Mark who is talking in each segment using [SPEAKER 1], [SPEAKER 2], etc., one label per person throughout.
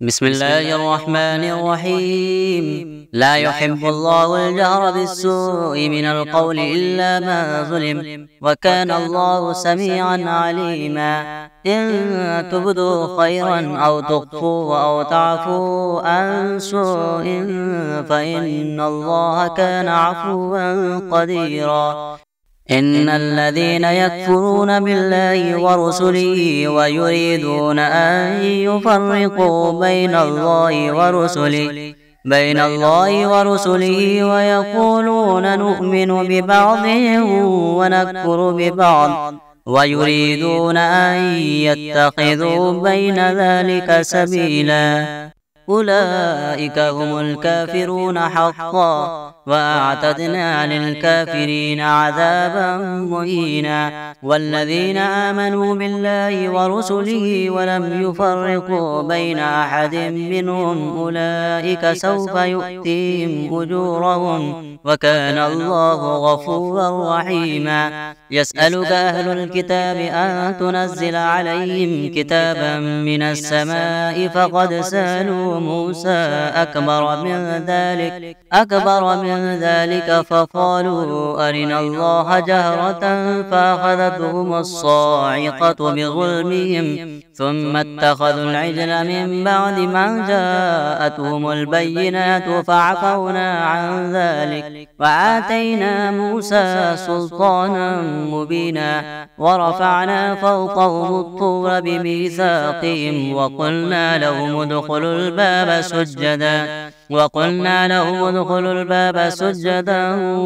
[SPEAKER 1] بسم الله الرحمن الرحيم. لا يحب الله الجهر بالسوء من القول إلا ما ظلم، وكان الله سميعا عليما. إن تبدوا خيرا أو تخفوا أو تعفوا عن سوء فإن الله كان عفوا قديرا. إن الذين يكفرون بالله ورسله ويريدون أن يفرقوا بين الله ورسله ويقولون نؤمن ببعض ونكفر ببعض ويريدون أن يتخذوا بين ذلك سبيلا، أولئك هم الكافرون حقا، وأعتدنا للكافرين عذابا مهينا. والذين آمنوا بالله ورسله ولم يفرقوا بين أحد منهم أولئك سوف يؤتيهم أجورهم، وكان الله غفورا رحيما. يسألك أهل الكتاب أن تنزل عليهم كتابا من السماء فقد سألوا موسى أكبر من ذلك فقالوا أرنا الله جهرة فأخذتهم الصاعقة بظلمهم ثم اتخذوا العجل من بعد ما جاءتهم البينات فعفونا عن ذلك وآتينا موسى سلطانا مبينا. ورفعنا فوقهم الطور بميثاقهم وقلنا لهم ادخلوا الباب سجدا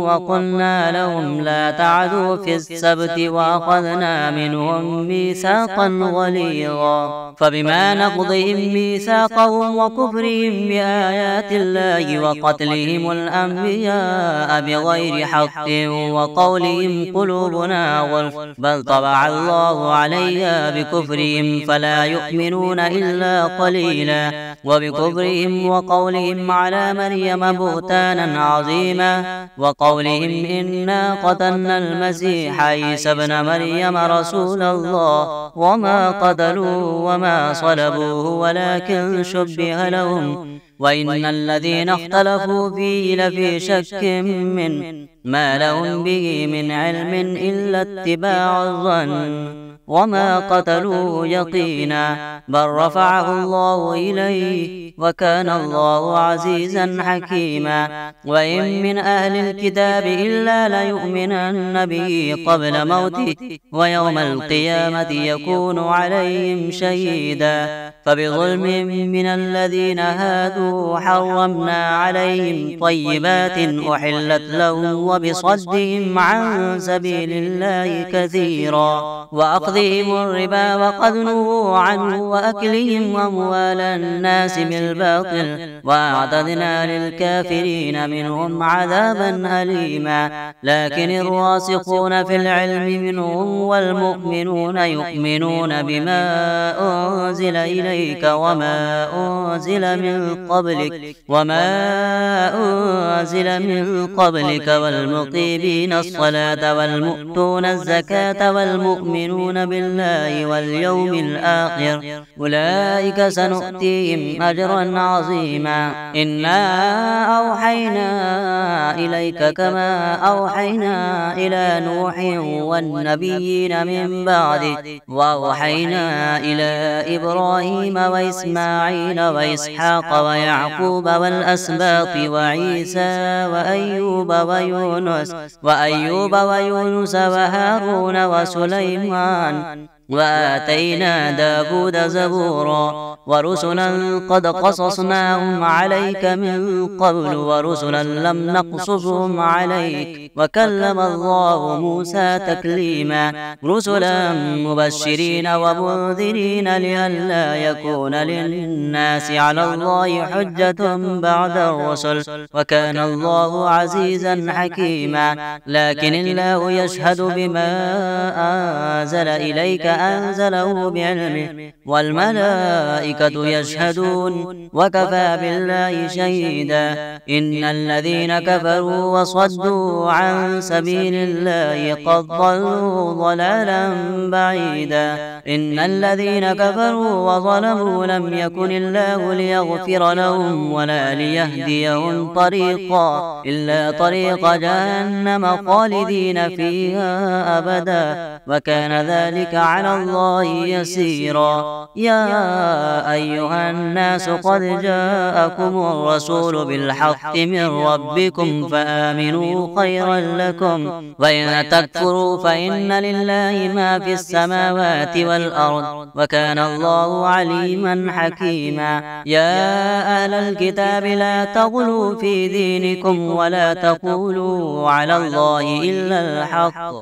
[SPEAKER 1] وقلنا لهم لا تعدوا في السبت وأخذنا منهم ميثاقا غليظا. فبما نقضهم ميثاقهم وكفرهم بآيات الله وقتلهم الأنبياء بغير حق وقولهم قلوبنا غلف بل طبع الله عليها بكفرهم فلا يؤمنون إلا قليلا. وبكفرهم وقولهم على مريم بهتانا عظيما وقولهم إنا قتلنا المسيح عيسى ابن مريم رسول الله وما قتلوه وما صلبوه ولكن شبه لهم وإن الذين اختلفوا فيه لفي شك من ما لهم به من علم إلا اتباع الظن وما قتلوه يقينا بل رفعه الله إليه وكان الله عزيزا حكيما. وإن من أهل الكتاب إلا ليؤمنن به قبل موته ويوم القيامة يكون عليهم شهيدا. فبظلم من الذين هادوا حرمنا عليهم طيبات أحلت لهم وبصدهم عن سبيل الله كثيرا وأخذهم الربا وقد نهوا عنه وأكلهم أموال الناس بالباطل وأعتدنا للكافرين منهم عذابا أليما. لكن الراسخون في العلم منهم والمؤمنون يؤمنون بما أنزل إليك وما أنزل من قبلك والمقيمين الصلاة والمؤتون الزكاة والمؤمنون بالله واليوم الآخر أولئك سنؤتيهم أجرا عظيما. إنا أوحينا إليك كما أوحينا إلى نوح والنبيين من بعده وأوحينا إلى إبراهيم وإسماعيل وإسحاق ويعقوب والأسباط وعيسى وأيوب ويونس وهارون وسليمان وآتينا داود زبورا ورسلا قد قصصناهم عليك من قبل ورسلا لم نقصصهم عليك وكلم الله موسى تكليما. رسلا مبشرين ومنذرين لئلا يكون للناس على الله حجة بعد الرسل وكان الله عزيزا حكيما. لكن الله يشهد بما أنزل إليك أنزله بعلمه والملائكة يشهدون وكفى بالله شهيدا. إن الذين كفروا وصدوا عن سبيل الله قد ضلوا ضلالا بعيدا. إن الذين كفروا وظلموا لم يكن الله ليغفر لهم ولا ليهديهم طريقا إلا طريق جهنم خالدين فيها أبدا وكان ذلك على الله يسيرا. يا أيها الناس قد جاءكم الرسول بالحق من ربكم فآمنوا خيرا لكم وإن تكفروا فإن لله ما في السماوات والأرض وكان الله عليما حكيما. يا أهل الكتاب لا تغلوا في دينكم ولا تقولوا على الله إلا الحق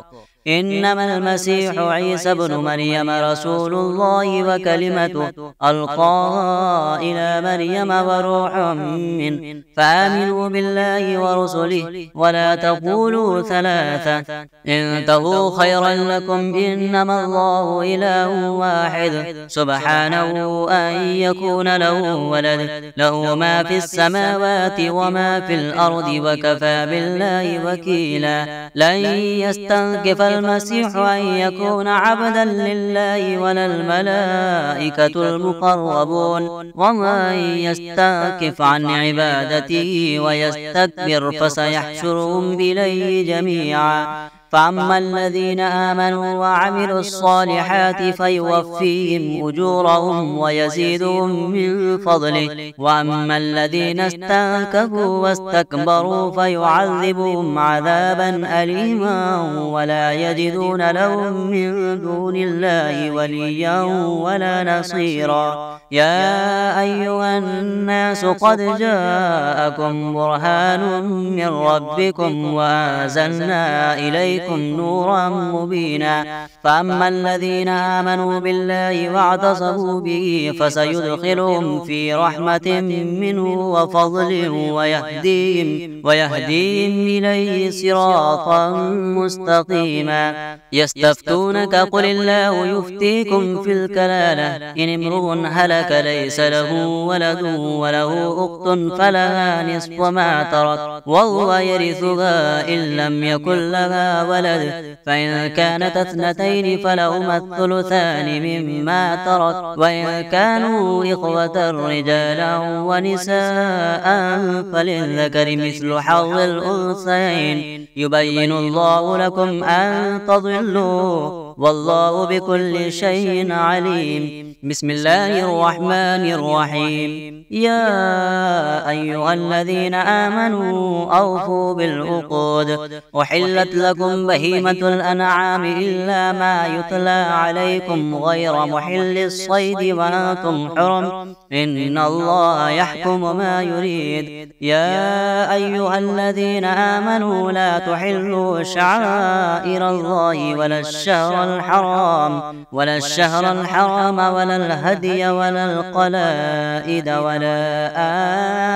[SPEAKER 1] إنما المسيح عيسى ابن مريم رسول الله وكلمته ألقاها إلى مريم وروح منه فآمنوا بالله ورسله ولا تقولوا ثلاثة انتهوا خيرا لكم إنما الله إله واحد سبحانه أن يكون له ولد له ما في السماوات وما في الأرض وكفى بالله وكيلا. لن يستنكف المسيح أن يكون عبدا لله ولا الملائكة المقربون ومن يستنكف عن عبادته ويستكبر فسيحشرهم إليه جميعا. فأما الذين آمنوا وعملوا الصالحات فيوفيهم أجورهم ويزيدهم من فضله وأما الذين استنكفوا واستكبروا فيعذبهم عذابا أليما ولا يجدون لهم من دون الله وليا ولا نصيرا. يا أيها الناس قد جاءكم برهان من ربكم وأنزلنا إليكم نورا مبينا. فأما الذين آمنوا بالله واعتصموا به فسيدخلهم في رحمة منه وفضل ويهديهم إليه صراطا مستقيما. يستفتونك قل الله يفتيكم في الكلالة إن امرؤ هلك ليس له ولد وله أخت فلها نصف ما ترك وهو يرثها إن لم يكن لها ولد فإن كانت اثنتين فلهما الثلثان مما ترك وإن كانوا إخوة رجالا ونساء فللذكر مثل حظ الأنثيين يبين الله لكم أن تضلوا والله بكل شيء عليم. بسم الله الرحمن الرحيم. يا أيها الذين آمنوا أوفوا بالعقود أحلت لكم بهيمة الأنعام إلا ما يتلى عليكم غير محل الصيد وأنتم حرم إن الله يحكم ما يريد. يا أيها الذين آمنوا لا تحلوا شعائر الله ولا الشهر الحرام ولا الهدي ولا القلائد ولا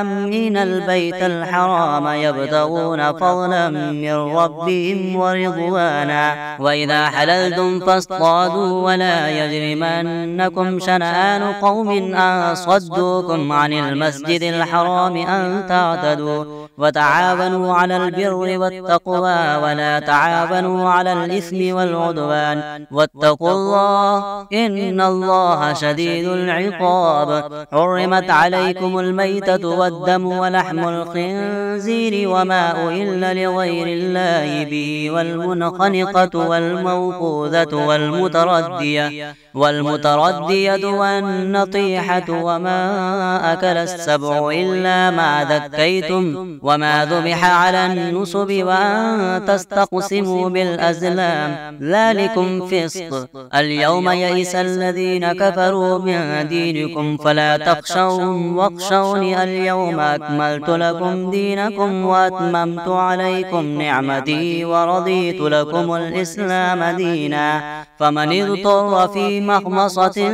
[SPEAKER 1] آمين البيت الحرام يبتغون فضلا من ربهم ورضوانا. وإذا حللتم فاصطادوا ولا يجرمنكم شنآن قوم أن صدوكم عن المسجد الحرام أن تعتدوا وتعاونوا على البر والتقوى ولا تعاونوا على الإثم والعدوان واتقوا الله إن الله شديد العقاب. حرمت عليكم الميتة والدم ولحم الخنزير وما أهل لغير الله به والمنخنقة والموقوذة والمتردية والنطيحة وما أكل السبع إلا ما ذكيتم وما ذبح على النصب وأن تستقسموا بالأزلام ذلكم فسق. اليوم يئس الذين كفروا من دينكم فلا تخشوهم واخشوني اليوم أكملت لكم دينكم وأتممت عليكم نعمتي ورضيت لكم الإسلام دينا. فمن اضطر في مخمصة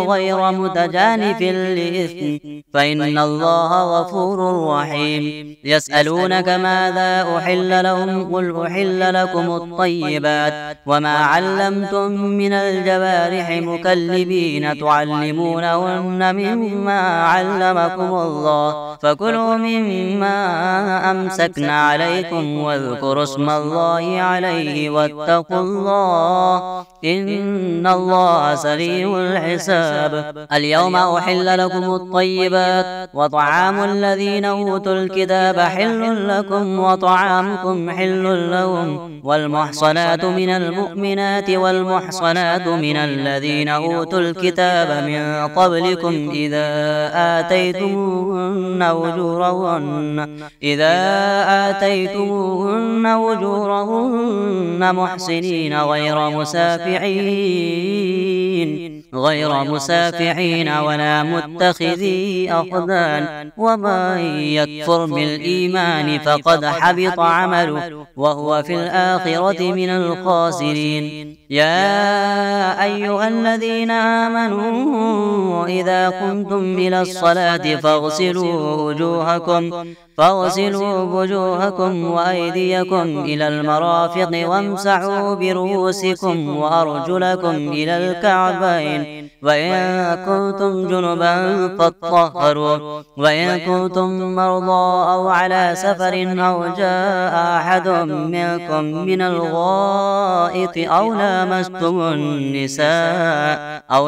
[SPEAKER 1] غير متجانف لإثم فإن الله غفور رحيم. يسألونك ماذا أحل لهم قل أحل لكم الطيبات وما علمتم من الجوارح مكلبين تعلمونهن مما علمكم الله فكلوا مما أمسكنا عليكم واذكروا اسم الله عليه واتقوا الله إن الله سريع الحساب. اليوم أحل لكم الطيبات وطعام الذين أوتوا الكتاب حل لكم وطعامكم حل لهم والمحصنات من المؤمنات والمحصنات من الذين أوتوا الكتاب من قبلكم إذا آتيتموهن أجورهن محسنين غير مسافحين ولا متخذي أخدان ومن يكفر بالإيمان فقد حبط عمله وهو في الآخرة من الخاسرين. يا أيها الذين آمنوا إذا قمتم إلى الصلاة فاغسلوا وجوهكم وأيديكم إلى المرافق وامسحوا برؤوسكم وأرجلكم إلى الكعبين وإن كنتم جنبا فاطهروا وإن كنتم مرضى أو على سفر أو جاء أحد منكم من الغائط أو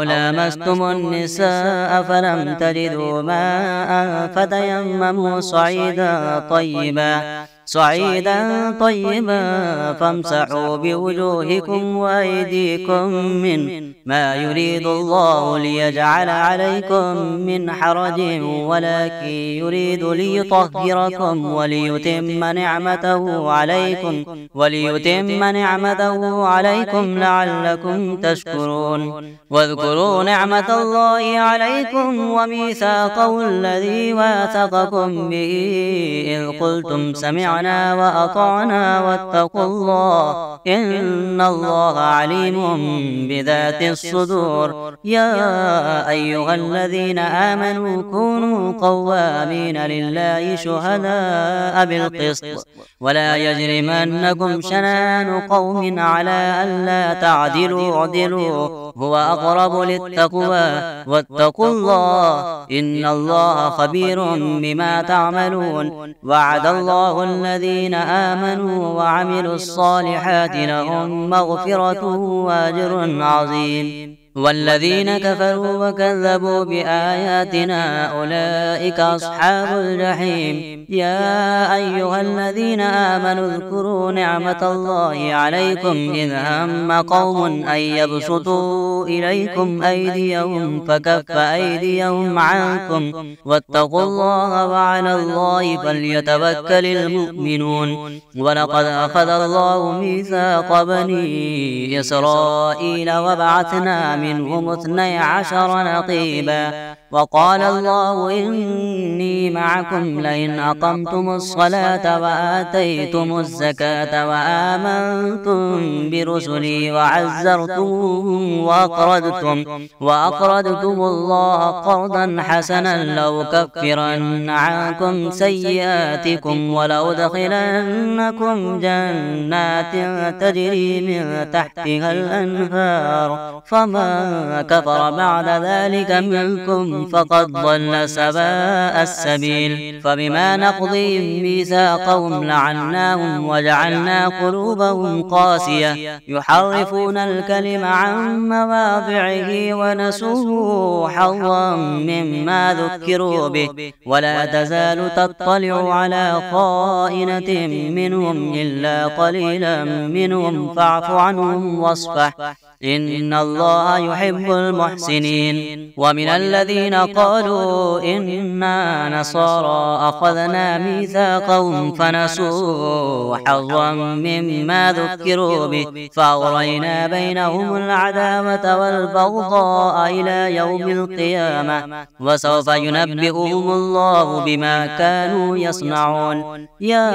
[SPEAKER 1] لامستم النساء فلم تجدوا ماء فتيمموا صعيدا طيبا فامسحوا بوجوهكم وأيديكم منه ما يريد الله ليجعل عليكم من حرج ولكن يريد ليطهركم وليتم نعمته عليكم لعلكم تشكرون. واذكروا نعمة الله عليكم وميثاقه الذي واثقكم به إذ قلتم سمعنا وأطعنا واتقوا الله إن الله عليم بذات الصدور. يا أيها الذين آمنوا كونوا قوامين لله شهداء بالقسط ولا يجرمنكم شنآن قوم على ألا تعدلوا اعدلوا هو أقرب للتقوى واتقوا الله إن الله خبير بما تعملون. وعد الله الذين آمنوا وعملوا الصالحات لهم مغفرة وأجر عظيم. والذين كفروا وكذبوا بآياتنا أولئك أصحاب الجحيم. يا أيها الذين آمنوا اذكروا نعمة الله عليكم إذ هم قوم أن يبسطوا إليكم أيديهم فكف أيديهم عنكم واتقوا الله وعلى الله فليتوكل المؤمنون. ولقد أخذ الله ميثاق بني إسرائيل وبعثنا منهم 12 نقيبا وقال الله إني معكم لئن أقمتم الصلاة وآتيتم الزكاة وآمنتم برسلي وعزرتموهم وأقرضتم الله قرضا حسنا لأكفرن عنكم سيئاتكم ولأدخلنكم جنات تجري من تحتها الأنهار فمن كفر بعد ذلك منكم فقد ضل سواء السبيل. فبما نقضهم ميثاقهم لعناهم وجعلنا قلوبهم قاسية يحرفون الكلم عن مواضعه ونسوا حظا مما ذكروا به ولا تزال تطلع على خائنة منهم إلا قليلا منهم فاعف عنهم واصفح إن الله يحب المحسنين. ومن الذين قالوا إنا نصارى أخذنا ميثاقهم فنسوا حظا مما ذكروا به فأغرينا بينهم العداوة والبغضاء إلى يوم القيامة وسوف ينبئهم الله بما كانوا يصنعون. يا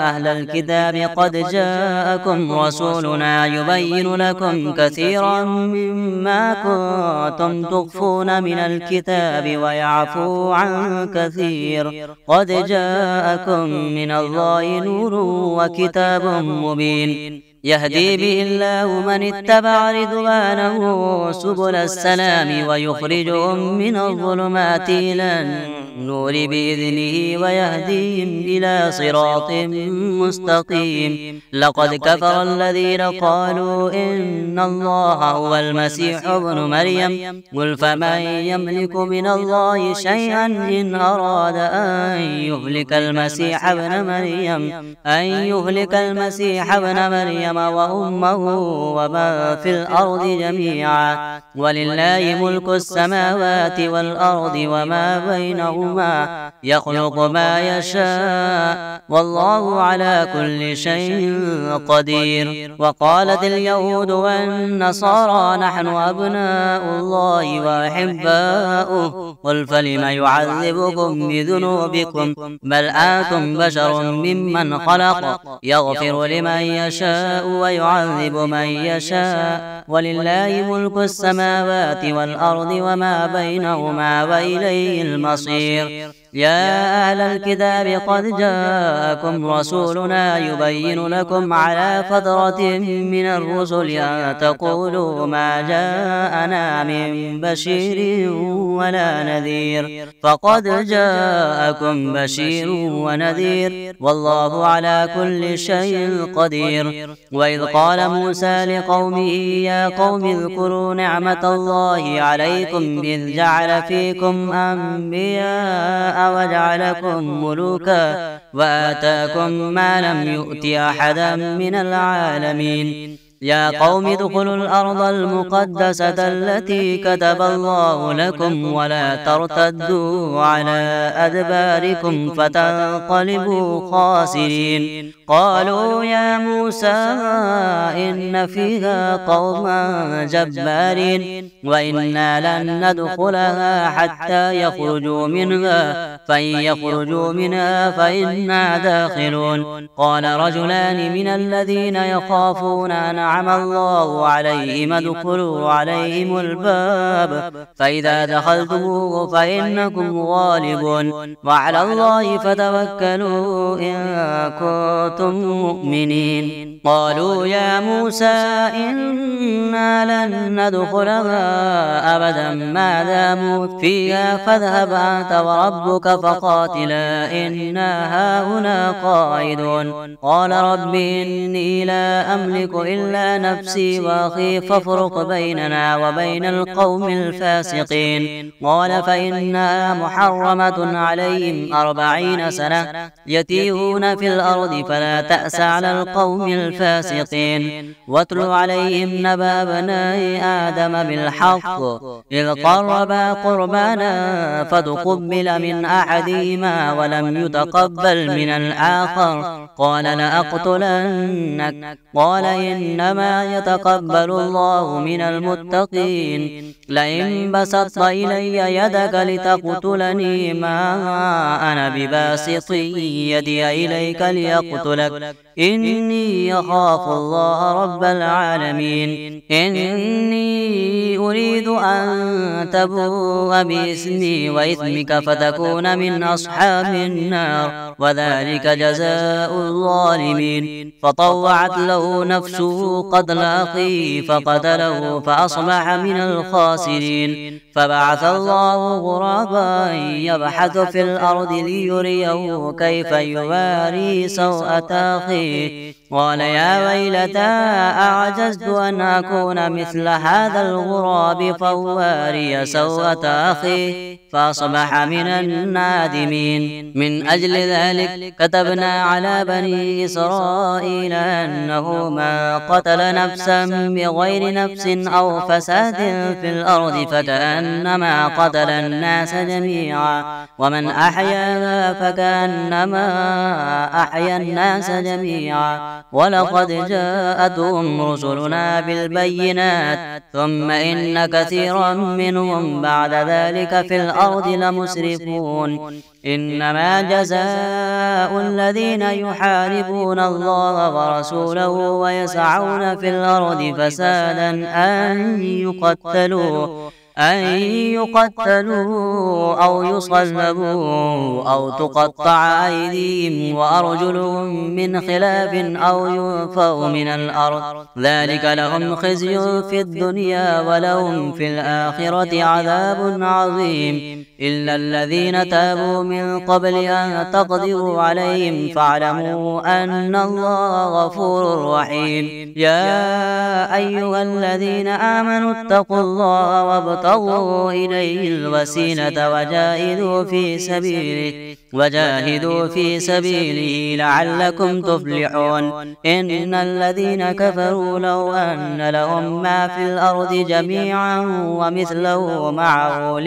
[SPEAKER 1] أهل الكتاب قد جاءكم رسولنا يبين لكم كثيرا مما كنتم تخفون من الكتاب ويعفو عن كثير. قد جاءكم من الله نور وكتاب مبين يهدي به الله من اتبع رضوانه سبل السلام ويخرجهم من الظلمات إلى النور بإذنه ويهديهم إلى صراط مستقيم. لقد كفر الذين قالوا إن الله هو المسيح ابن مريم قل فمن يملك من الله شيئا إن أراد أن يهلك المسيح ابن مريم وأمه ومن في الأرض جميعا ولله ملك السماوات والأرض وما بينهما يخلق ما يشاء والله على كل شيء قدير. وقالت اليهود والنصارى نحن أبناء الله وأحباؤه قل فلم يعذبكم بذنوبكم بل أنتم بشر ممن خلق يغفر لمن يشاء ويعذب من يشاء ولله ملك السماوات والأرض وما بينهما وإليه المصير. يا أهل الكتاب قد جاءكم رسولنا يبين لكم على فترة من الرسل أن تقولوا ما جاءنا من بشير ولا نذير فقد جاءكم بشير ونذير والله على كل شيء قدير. وإذ قال موسى لقومه يا قوم اذكروا نعمة الله عليكم إذ جعل فيكم أنبياء وجعلكم ملوكا وآتاكم ما لم يؤت أحدا من العالمين. يا قوم ادخلوا الأرض المقدسة التي كتب الله لكم ولا ترتدوا على أدباركم فتنقلبوا خاسرين. قالوا يا موسى إن فيها قوما جبارين وإنا لن ندخلها حتى يخرجوا منها فإن يخرجوا منها فإنا داخلون. قال رجلان من الذين يخافون أنعم الله عليهم ادخلوا عليهم الباب فإذا دخلتموه فإنكم غالبون وعلى الله فتوكلوا إن كنتم مؤمنين. قالوا يا موسى إنا لن ندخلها أبدا ما داموا فيها فاذهب أنت وربك فقاتلا إنا هاهنا قاعدون. قال رب إني لا أملك إلا نفسي وأخي فافرق بيننا وبين القوم الفاسقين. قال فإنها محرمة عليهم 40 سنة يتيهون في الأرض فلا تأس على القوم الفاسقين. واتل عليهم نبأ بني آدم بالحق إذ قربا قربانا فتقبل من أحدهما ولم يتقبل من الآخر قال لأقتلنك قال إنما يتقبل الله من المتقين. لئن بسطت إلي يدك لتقتلني ما أنا بباسط يدي إليك ليقتلك إني أخاف الله رب العالمين. إني أريد أن تبوء بإثمي وإثمك فتكون من أصحاب النار وذلك جزاء الظالمين. فطوعت له نفسه قتل أخيه فقتله فأصبح من الخاسرين. فبعث الله غرابا يبحث في الأرض ليريه كيف يواري سوءة أخيه قال يا ويلتى أعجزت أن أكون مثل هذا الغراب فأواري سوءة أخيه فأصبح من النادمين. من أجل ذلك ذلك كتبنا على بني إسرائيل أنه ما قتل نفسا بغير نفس أو فساد في الأرض فكأنما قتل الناس جميعا ومن أحياها فكأنما أحيا الناس جميعا ولقد جاءتهم رسلنا بالبينات ثم إن كثيرا منهم بعد ذلك في الأرض لمسرفون إنما جزاء الذين يحاربون الله ورسوله ويسعون في الأرض فسادا أن يقتلوا أو يصلبوا أو تقطع أيديهم وأرجلهم من خلاف أو ينفوا من الأرض ذلك لهم خزي في الدنيا ولهم في الآخرة عذاب عظيم إلا الذين تابوا من قبل أن تقدروا عليهم فاعلموا أن الله غفور رحيم يا أيها الذين آمنوا اتقوا الله وابتغوا إليه الوسيلة وجاهدوا في سبيله لعلكم تفلحون إن الذين كفروا لو أن لهم ما في الأرض جميعا ومثله معه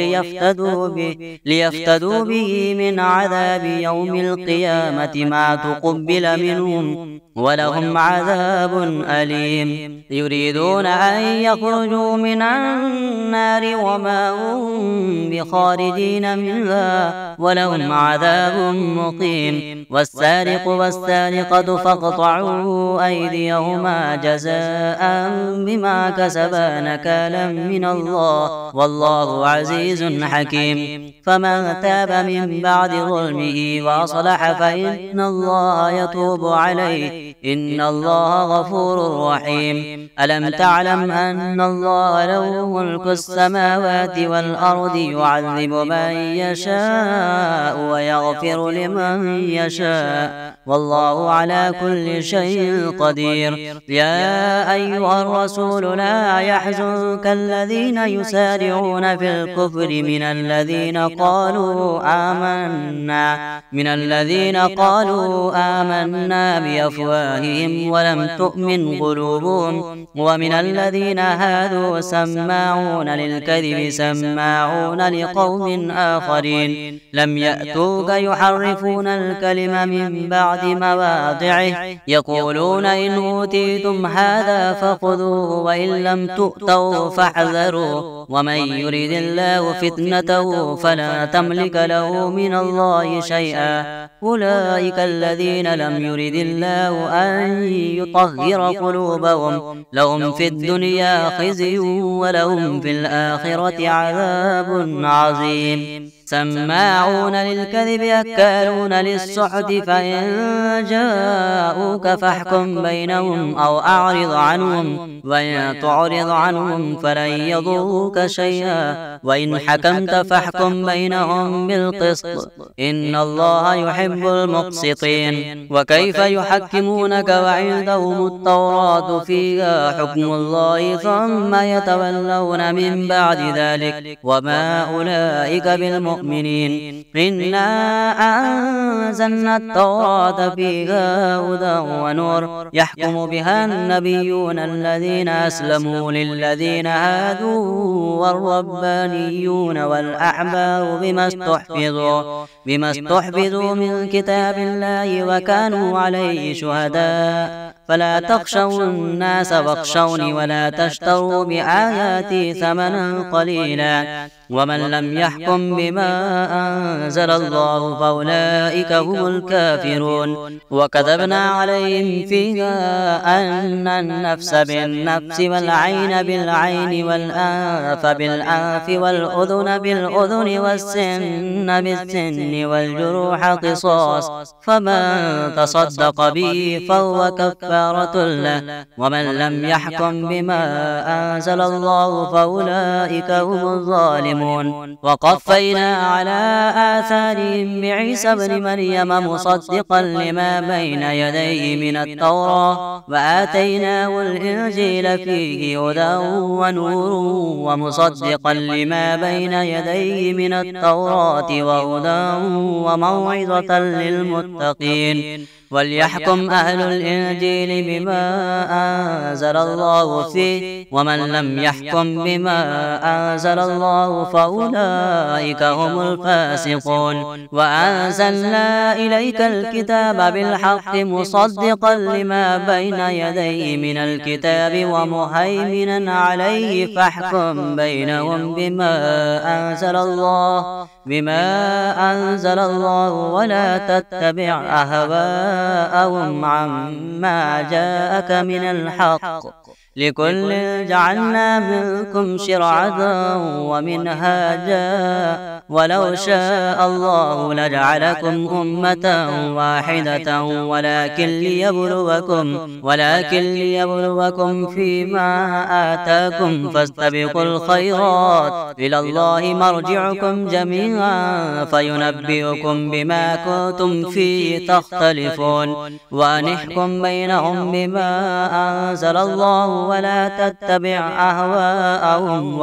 [SPEAKER 1] ليفتدوا به من عذاب يوم القيامة ما تقبل منهم ولهم عذاب أليم يريدون أن يخرجوا من النار وما هم بخارجين منها ولهم عذاب مقيم والسارق والسارقة فاقطعوا أيديهما جزاء بما كسبا نكالا من الله والله عزيز حكيم فمن تاب من بعد ظلمه وأصلح فإن الله يتوب عليه إن الله غفور رحيم ألم تعلم أن الله له ملك السماوات والأرض يعذب من يشاء ويغفر لمن يشاء والله على كل شيء قدير يا أيها الرسول لا يحزنك الذين يسارعون في الكفر من الذين قالوا آمنا بأفواههم ولم تؤمن قلوبهم ومن الذين هادوا سماعون للكذب سماعون لقوم آخرين لم يأتوك يحرفون الكلم من بعد مواضعه يقولون إن أوتيتم هذا فخذوه وإن لم تؤتوا فاحذروا ومن يرد الله فتنته فلا تملك له من الله شيئا أولئك الذين لم يرد الله أن يطهر قلوبهم لهم في الدنيا خزي ولهم في الآخرة عذاب عظيم سماعون للكذب أكالون للسحت فإن جاءوك فاحكم بينهم أو أعرض عنهم وإن تعرض عنهم فلن يضروك شيئا وإن حكمت فاحكم بينهم بالقسط إن الله يحب المقسطين وكيف يحكمونك وعندهم التوراة فيها حكم الله ثم يتولون من بعد ذلك وما أولئك بالمؤمنين إنا أنزلنا التوراة فيها هدى ونور يحكم بها النبيون الذين أسلموا للذين هادوا والربانيون والأحبار بما استحفظوا من كتاب الله وكانوا عليه شهداء فلا تخشوا الناس واخشوني ولا تشتروا بآياتي ثمنا قليلا ومن لم يحكم بما أنزل الله فأولئك هم الكافرون وكتبنا عليهم فيها أن النفس بالنفس والعين بالعين والأنف بالأنف والأذن بالأذن والسن بالسن والجروح قصاص فمن تصدق به فهو كفارة له ومن لم يحكم بما أنزل الله فأولئك هم الظالمون وقفينا على آثارهم بعيسى ابن مريم مصدقا لما بين يديه من التوراة وآتيناه الإنجيل فيه هدى ونور مصدقا لما بين يديه من التوراة وهدى وموعظة للمتقين. وليحكم أهل الإنجيل بما أنزل الله فيه، ومن لم يحكم بما أنزل الله فأولئك هم الفاسقون. وأنزلنا إليك الكتاب بالحق مصدقا لما بين يديه من الكتاب ومهيمنا عليه، فاحكم بينهم بما أنزل الله ولا تتبع أهواءهم عما جاءك من الحق، لكل جعلنا منكم شرعة ومنهاجا، ولو شاء الله لجعلكم أمة واحدة ولكن ليبلوكم فيما آتاكم، فاستبقوا الخيرات، إلى الله مرجعكم جميعا فينبئكم بما كنتم فيه تختلفون. وأنحكم بينهم بما أنزل الله ولا تتبع أهواءهم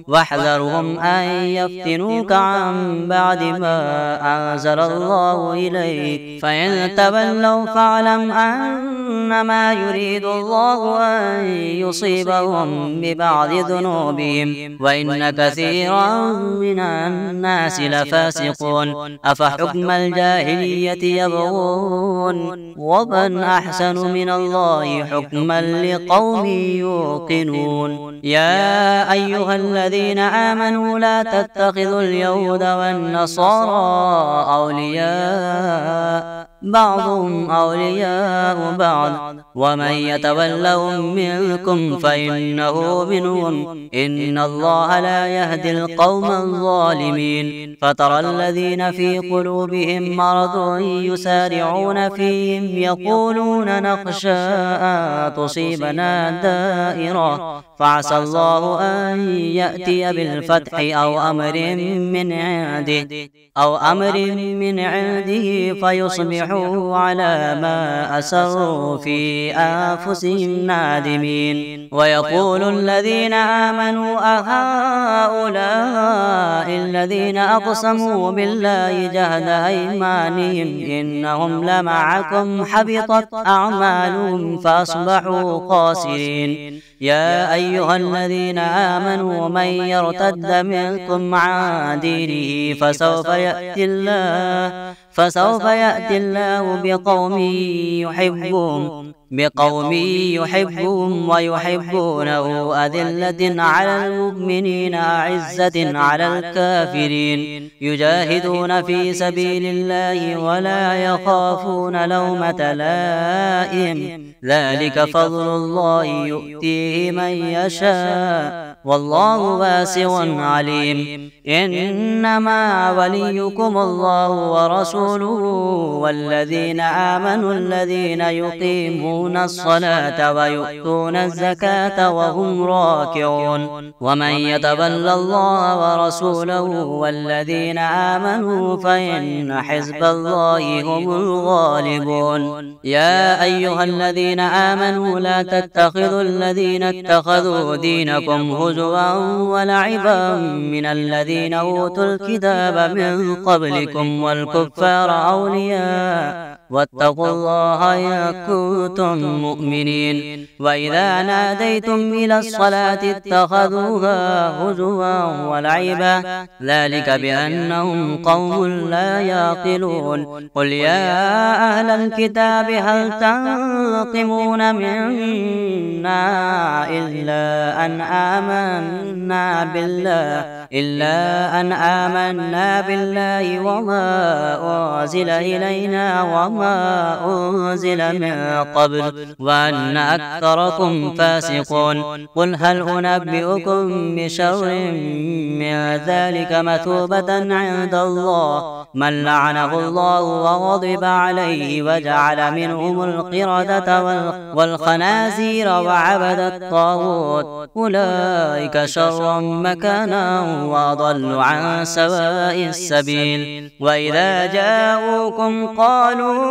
[SPEAKER 1] واحذرهم أن يفتنوك عن بعد ما أنزل الله إليك، فإن تولوا فاعلم أنما يريد الله أن يصيبهم ببعض ذنوبهم، وإن كثيرا من الناس لفاسقون. أفحكم الجاهلية يبغون ومن أحسن من الله حكما لقوم يوقنون. يا أيها الذين آمنوا لا تتخذوا اليهود والنصارى أولياء، بعضهم أولياء بعض، ومن يتولهم منكم فإنه منهم، إن الله لا يهدي القوم الظالمين. فترى الذين في قلوبهم مرض يسارعون فيهم يقولون نخشى أن تصيبنا دائرة، فعسى الله أن يأتي بالفتح أو أمر من عنده فيصبحوا على ما أسروا في أنفسهم نادمين. ويقول الذين آمنوا أهؤلاء الذين أقسموا بالله جهد أيمانهم إنهم لمعكم حبطت أعمالهم فأصبحوا خاسرين. يا أيها الذين آمنوا من يرتد منكم عن دينه فسوف يأتي الله بقوم يحبهم ويحبونه، أذلة على المؤمنين أعزة على الكافرين، يجاهدون في سبيل الله ولا يخافون لومة لائم، ذلك فضل الله يؤتيه من يشاء والله واسع عليم. إنما وليكم الله ورسوله والذين آمنوا الذين يقيمون الصلاة ويؤتون الزكاة وهم راكعون. ومن يتولى الله ورسوله والذين آمنوا فإن حزب الله هم الغالبون. يا أيها الذين آمنوا لا تتخذوا الذين اتخذوا دينكم هزوا ولعبا من الذين أوتوا الكتاب من قبلكم والكفار أولياء، واتقوا الله إن كنتم مؤمنين. وإذا ناديتم إلى الصلاة اتخذوها هزوا ولعبا، ذلك بأنهم قوم لا يعقلون. قل يا أهل الكتاب هل تنقمون منا إلا أن آمنا بالله وما أنزل إلينا وما أنزل من قبل وأن أكثركم فاسقون. قل هل أنبئكم بشر من ذلك مثوبة عند الله من لعنه الله وغضب عليه وجعل منهم القردة والخنازير وعبد الطاغوت، أولئك شر مكانا وأضل عن سواء السبيل. وإذا جاءوكم قالوا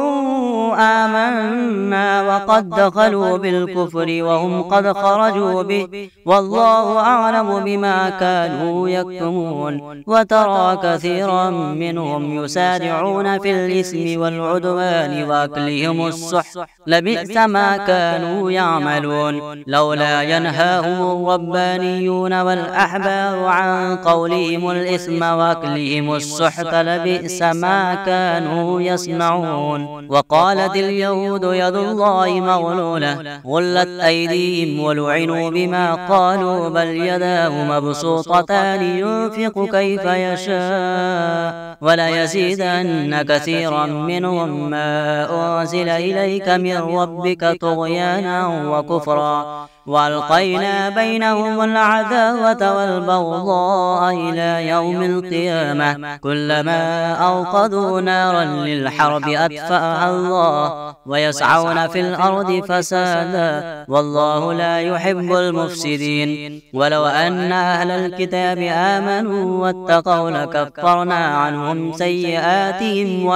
[SPEAKER 1] آمنا وقد دخلوا بالكفر وهم قد خرجوا به والله أعلم بما كانوا يكتمون وترى كثيرا منهم يسارعون في الإثم والعدوان وأكلهم السحت لبئس ما كانوا يعملون لولا ينهاهم الربانيون والأحبار عن قولهم الإثم وأكلهم السحت لبئس ما كانوا يصنعون وقالت اليهود يد الله مغلولة غلت أيديهم ولعنوا بما قالوا بل يداه مبسوطتان ينفق كيف يشاء وليزيدن كثيرا منهم ما أنزل إليك من ربك طغيانا وكفرا وألقينا بينهم العداوة والبغضاء إلى يوم القيامة كلما أوقدوا نارا للحرب أطفأها الله ويسعون في الأرض فسادا والله لا يحب المفسدين ولو أن أهل الكتاب آمنوا واتقوا لكفرنا عنهم سيئاتهم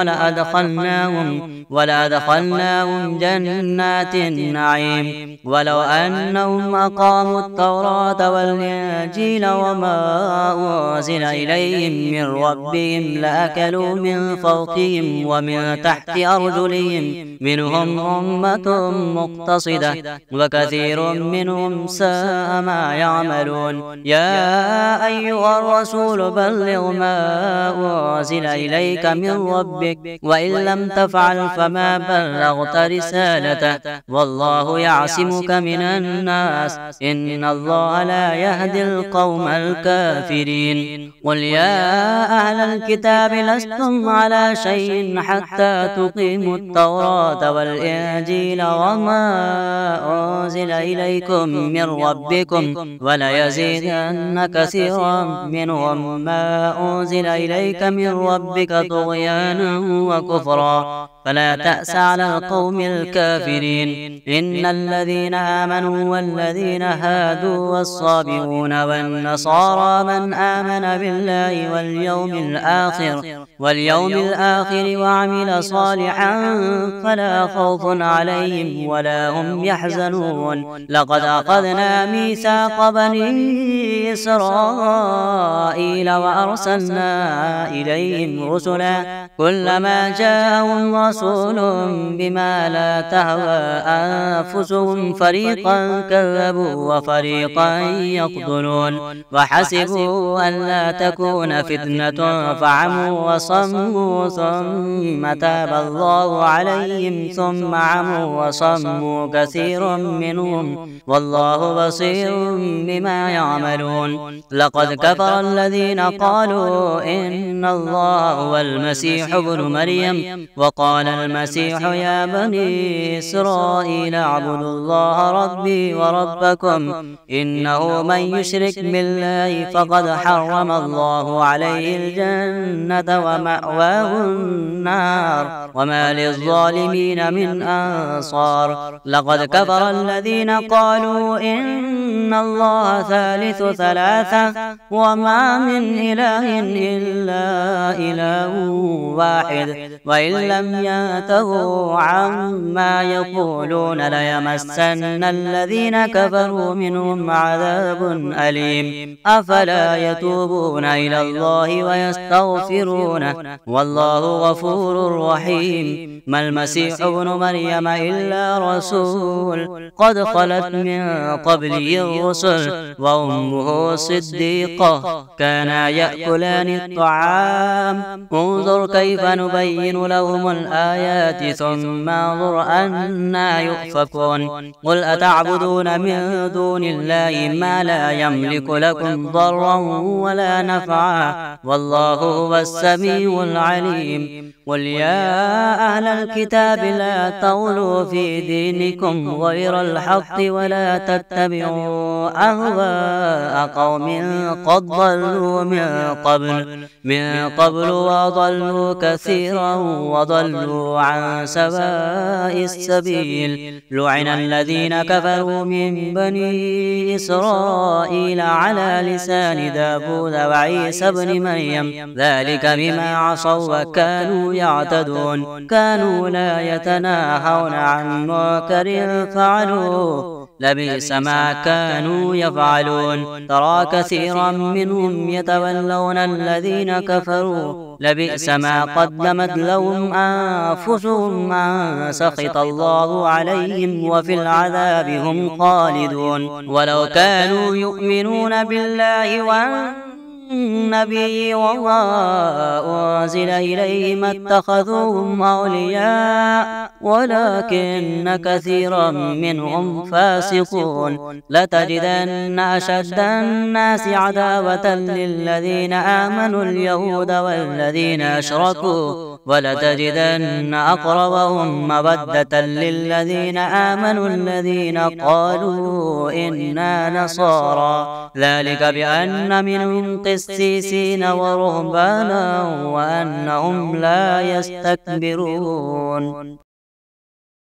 [SPEAKER 1] ولأدخلناهم جنات النعيم ولو أنهم أقاموا التوراة والإنجيل وما أنزل إليهم من ربهم لأكلوا من فوقهم ومن تحت أرجلهم منهم أمة مقتصدة وكثير منهم ساء ما يعملون يا أيها الرسول بلغ ما أنزل إليك من ربك وإن لم تفعل فما بلغت رسالته والله يعصمك من الناس إن الله لا يهدي القوم الكافرين قل يا أهل الكتاب لستم على شيء حتى تقيموا التوراة والإنجيل وما أنزل إليكم من ربكم وليزيدن كثيرا منهم ما أنزل إليك من ربك طغيانا وكفرا فلا تأس على القوم الكافرين إن الذين آمنوا والذين هادوا والصابئون والنصارى من آمن بالله واليوم الآخر وعمل صالحا فلا خوف عليهم ولا هم يحزنون لقد أخذنا ميثاق بني إسرائيل وأرسلنا إليهم رسلا كلما جاءهم رسول بما لا تهوى أنفسهم فريقا كذبوا وفريقا يقتلون وحسبوا أن لا تكون فتنة فعموا وصموا ثم تاب الله عليهم ثم عموا وصموا كثير منهم والله بصير بما يعملون لقد كفر الذين قالوا إن الله هو المسيح ابن مريم وقال المسيح يا بني إسرائيل اعبدوا الله ربي وربكم إنه من يشرك بالله فقد حرم الله عليه الجنة ومأواه النار وما للظالمين من أنصار لقد كفر الذين قالوا إن الله ثالث ثلاثة وما من إله إلا إله واحد وإن لم ينتهوا عما يقولون ليمسن الذين كفروا منهم عذاب أليم أفلا يتوبون إلى الله ويستغفرونه والله غفور رحيم ما المسيح ابن مريم إلا رسول قد خلت من قبله الرسل وأمه صديقة كانا يأكلان الطعام انظر كيف نبين لهم الآيات ثم انظر أنا يؤفكون قل أتعبدون من دون الله ما لا يملك لكم ضرا ولا نفعا والله هو السميع العليم قل يا أهل الكتاب لا تغلوا في دينكم غير الحق ولا تتبعوا أهواء قوم قد ضلوا من قبل وضلوا كثيرا وضلوا ضلوا عن سواء السبيل. لعن الذين كفروا من بني إسرائيل على لسان داود وعيسى بن مريم، ذلك بما عصوا وكانوا يعتدون. كانوا لا يتناهون عن منكر فعلوه، لبئس ما كانوا يفعلون. ترى كثيرا منهم يتولون الذين كفروا، لبئس ما قدمت لهم أنفسهم أن سخط الله عليهم وفي العذاب هم خالدون. ولو كانوا يؤمنون بالله والنبي وما أنزل إليه ما اتخذوهم أولياء ولكن كثيرا منهم فاسقون. لتجدن أشد الناس عداوة للذين آمنوا اليهود والذين أشركوا، ولتجدن أقربهم مودة للذين آمنوا الذين قالوا إنا نصارى، ذلك بأن منهم قسيسين ورهبانا وأنهم لا يستكبرون.